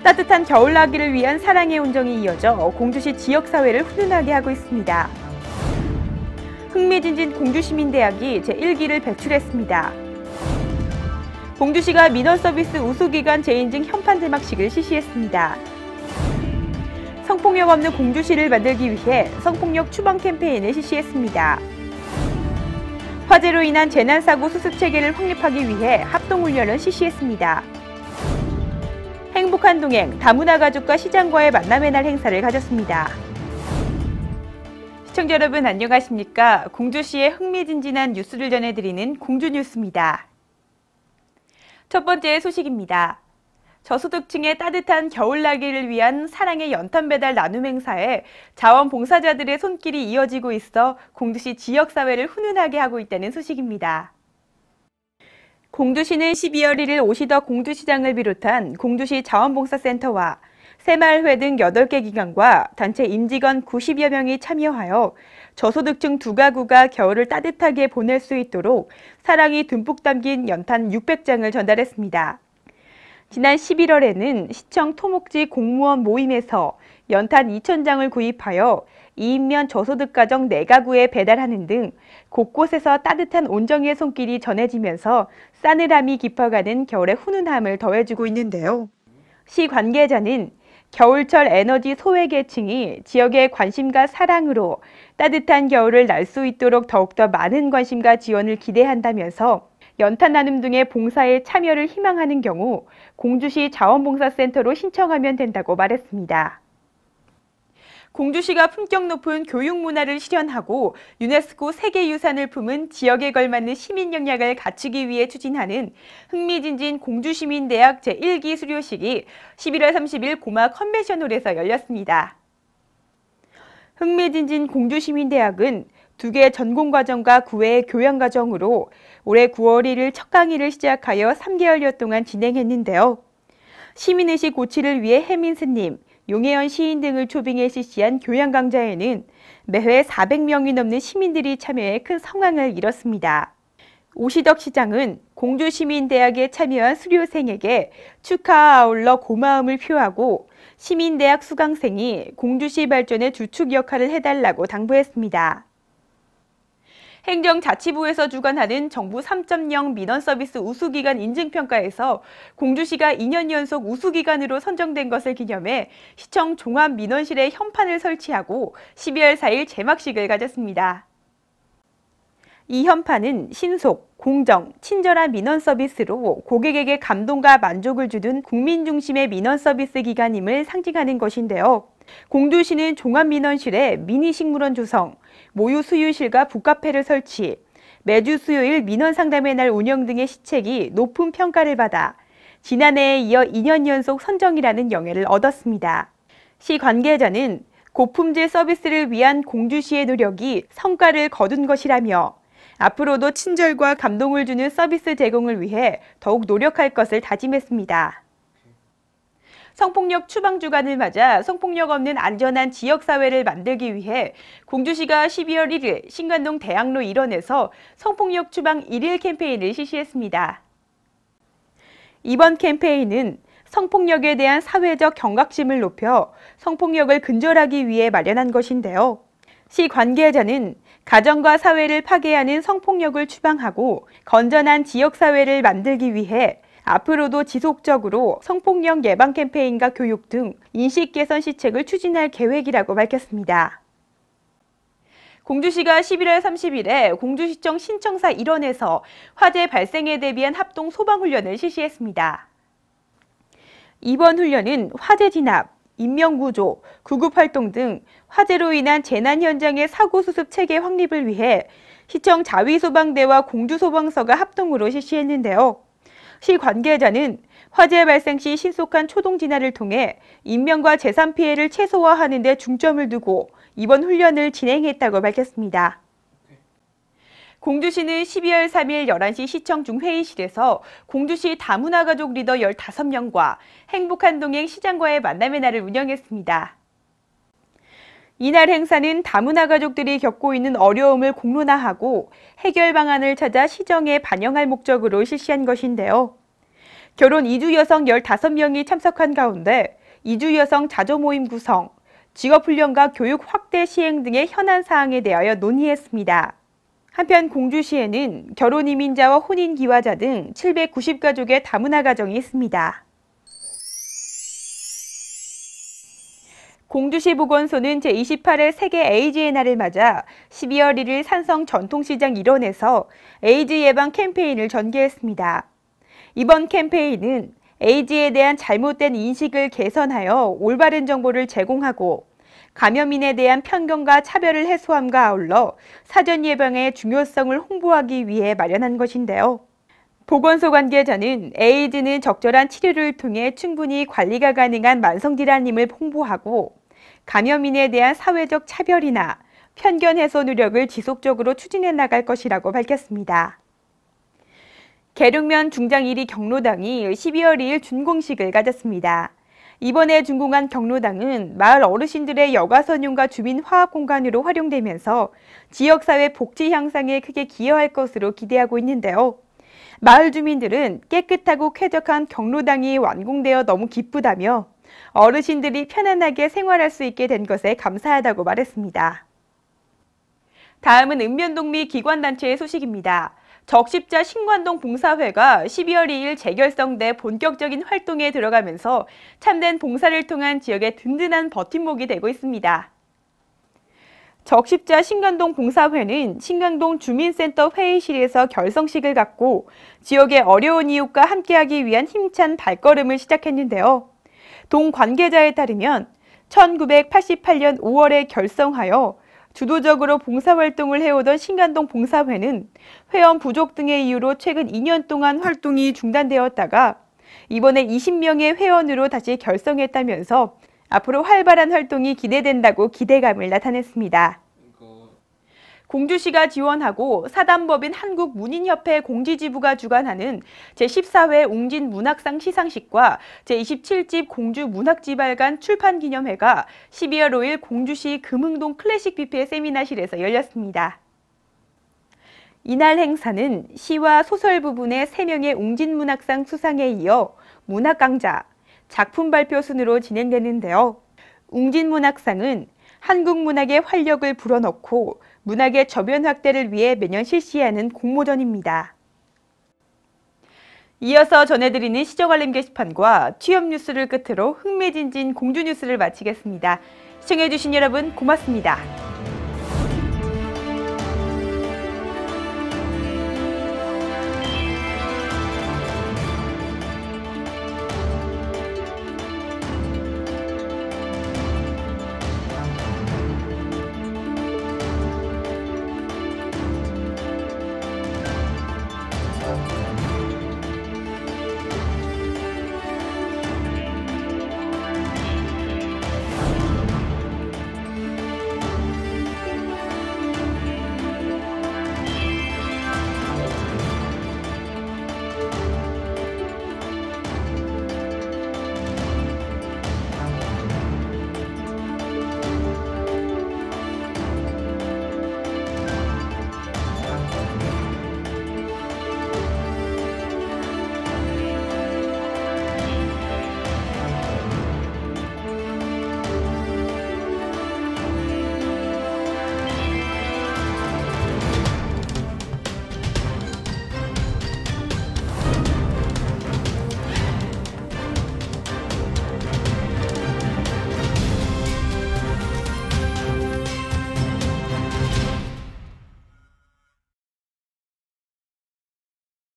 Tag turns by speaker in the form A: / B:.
A: 따뜻한 겨울나기를 위한 사랑의 온정이 이어져 공주시 지역사회를 훈훈하게 하고 있습니다. 흥미진진 공주시민대학이 제1기를 배출했습니다. 공주시가 민원서비스 우수기관 재인증 현판 제막식을 실시했습니다. 성폭력 없는 공주시를 만들기 위해 성폭력 추방 캠페인을 실시했습니다. 화재로 인한 재난사고 수습체계를 확립하기 위해 합동훈련을 실시했습니다. 행복한 동행, 다문화 가족과 시장과의 만남의 날 행사를 가졌습니다. 시청자 여러분 안녕하십니까? 공주시의 흥미진진한 뉴스를 전해드리는 공주뉴스입니다. 첫 번째 소식입니다. 저소득층의 따뜻한 겨울나기를 위한 사랑의 연탄 배달 나눔 행사에 자원봉사자들의 손길이 이어지고 있어 공주시 지역사회를 훈훈하게 하고 있다는 소식입니다. 공주시는 12월 1일 오시덕 공주시장을 비롯한 공주시 자원봉사센터와 새마을회 등 8개 기관과 단체 임직원 90여 명이 참여하여 저소득층 2가구가 겨울을 따뜻하게 보낼 수 있도록 사랑이 듬뿍 담긴 연탄 600장을 전달했습니다. 지난 11월에는 시청 토목지 공무원 모임에서 연탄 2,000장을 구입하여 2인면 저소득 가정 4가구에 배달하는 등 곳곳에서 따뜻한 온정의 손길이 전해지면서 싸늘함이 깊어가는 겨울의 훈훈함을 더해주고 있는데요. 시 관계자는 겨울철 에너지 소외계층이 지역의 관심과 사랑으로 따뜻한 겨울을 날 수 있도록 더욱더 많은 관심과 지원을 기대한다면서 연탄 나눔 등의 봉사에 참여를 희망하는 경우 공주시 자원봉사센터로 신청하면 된다고 말했습니다. 공주시가 품격 높은 교육 문화를 실현하고 유네스코 세계유산을 품은 지역에 걸맞는 시민 역량을 갖추기 위해 추진하는 흥미진진 공주시민대학 제1기 수료식이 11월 30일 고마 컨벤션홀에서 열렸습니다. 흥미진진 공주시민대학은 2개 전공과정과 9회의 교양과정으로 올해 9월 1일 첫 강의를 시작하여 3개월여 동안 진행했는데요. 시민의식 고취를 위해 해민스님, 용혜연 시인 등을 초빙해 실시한 교양 강좌에는 매회 400명이 넘는 시민들이 참여해 큰 성황을 이뤘습니다. 오시덕 시장은 공주시민대학에 참여한 수료생에게 축하와 아울러 고마움을 표하고 시민대학 수강생이 공주시 발전의 주축 역할을 해달라고 당부했습니다. 행정자치부에서 주관하는 정부 3.0 민원서비스 우수기관 인증평가에서 공주시가 2년 연속 우수기관으로 선정된 것을 기념해 시청 종합민원실에 현판을 설치하고 12월 4일 제막식을 가졌습니다. 이 현판은 신속, 공정, 친절한 민원 서비스로 고객에게 감동과 만족을 주는 국민 중심의 민원 서비스 기관임을 상징하는 것인데요. 공주시는 종합민원실에 미니식물원 조성, 모유 수유실과 북카페를 설치, 매주 수요일 민원상담의 날 운영 등의 시책이 높은 평가를 받아 지난해에 이어 2년 연속 선정이라는 영예를 얻었습니다. 시 관계자는 고품질 서비스를 위한 공주시의 노력이 성과를 거둔 것이라며 앞으로도 친절과 감동을 주는 서비스 제공을 위해 더욱 노력할 것을 다짐했습니다. 성폭력 추방 주간을 맞아 성폭력 없는 안전한 지역사회를 만들기 위해 공주시가 12월 1일 신관동 대학로 일원에서 성폭력 추방 1일 캠페인을 실시했습니다. 이번 캠페인은 성폭력에 대한 사회적 경각심을 높여 성폭력을 근절하기 위해 마련한 것인데요. 시 관계자는 가정과 사회를 파괴하는 성폭력을 추방하고 건전한 지역사회를 만들기 위해 앞으로도 지속적으로 성폭력 예방 캠페인과 교육 등 인식 개선 시책을 추진할 계획이라고 밝혔습니다. 공주시가 11월 30일에 공주시청 신청사 일원에서 화재 발생에 대비한 합동 소방훈련을 실시했습니다. 이번 훈련은 화재 진압, 인명구조, 구급활동 등 화재로 인한 재난 현장의 사고수습 체계 확립을 위해 시청 자위소방대와 공주소방서가 합동으로 실시했는데요. 시 관계자는 화재 발생 시 신속한 초동 진화를 통해 인명과 재산 피해를 최소화하는 데 중점을 두고 이번 훈련을 진행했다고 밝혔습니다. 공주시는 12월 3일 11시 시청 중 회의실에서 공주시 다문화 가족 리더 15명과 행복한 동행 시장과의 만남의 날을 운영했습니다. 이날 행사는 다문화 가족들이 겪고 있는 어려움을 공론화하고 해결 방안을 찾아 시정에 반영할 목적으로 실시한 것인데요. 결혼 이주 여성 15명이 참석한 가운데 이주 여성 자조 모임 구성, 직업훈련과 교육 확대 시행 등의 현안 사항에 대하여 논의했습니다. 한편 공주시에는 결혼 이민자와 혼인 기화자 등 790가족의 다문화 가정이 있습니다. 공주시 보건소는 제28회 세계 에이즈의 날을 맞아 12월 1일 산성 전통시장 일원에서 에이즈 예방 캠페인을 전개했습니다. 이번 캠페인은 에이즈에 대한 잘못된 인식을 개선하여 올바른 정보를 제공하고 감염인에 대한 편견과 차별을 해소함과 아울러 사전 예방의 중요성을 홍보하기 위해 마련한 것인데요. 보건소 관계자는 에이즈는 적절한 치료를 통해 충분히 관리가 가능한 만성질환임을 홍보하고 감염인에 대한 사회적 차별이나 편견 해소 노력을 지속적으로 추진해 나갈 것이라고 밝혔습니다. 계룡면 중장 1위 경로당이 12월 2일 준공식을 가졌습니다. 이번에 준공한 경로당은 마을 어르신들의 여가 선용과 주민 화합 공간으로 활용되면서 지역사회 복지 향상에 크게 기여할 것으로 기대하고 있는데요. 마을 주민들은 깨끗하고 쾌적한 경로당이 완공되어 너무 기쁘다며 어르신들이 편안하게 생활할 수 있게 된 것에 감사하다고 말했습니다. 다음은 읍면동미 기관단체의 소식입니다. 적십자 신관동 봉사회가 12월 2일 재결성돼 본격적인 활동에 들어가면서 참된 봉사를 통한 지역의 든든한 버팀목이 되고 있습니다. 적십자 신관동 봉사회는 신관동 주민센터 회의실에서 결성식을 갖고 지역의 어려운 이웃과 함께하기 위한 힘찬 발걸음을 시작했는데요. 동 관계자에 따르면 1988년 5월에 결성하여 주도적으로 봉사활동을 해오던 신관동 봉사회는 회원 부족 등의 이유로 최근 2년 동안 활동이 중단되었다가 이번에 20명의 회원으로 다시 결성했다면서 앞으로 활발한 활동이 기대된다고 기대감을 나타냈습니다. 공주시가 지원하고 사단법인 한국문인협회 공지지부가 주관하는 제14회 웅진문학상 시상식과 제27집 공주문학지발관 출판기념회가 12월 5일 공주시 금흥동 클래식 뷔페 세미나실에서 열렸습니다. 이날 행사는 시와 소설 부분의 3명의 웅진문학상 수상에 이어 문학강좌, 작품 발표 순으로 진행되는데요. 웅진문학상은 한국 문학의 활력을 불어넣고 문학의 저변 확대를 위해 매년 실시하는 공모전입니다. 이어서 전해드리는 시정알림 게시판과 취업 뉴스를 끝으로 흥미진진 공주 뉴스를 마치겠습니다. 시청해주신 여러분 고맙습니다.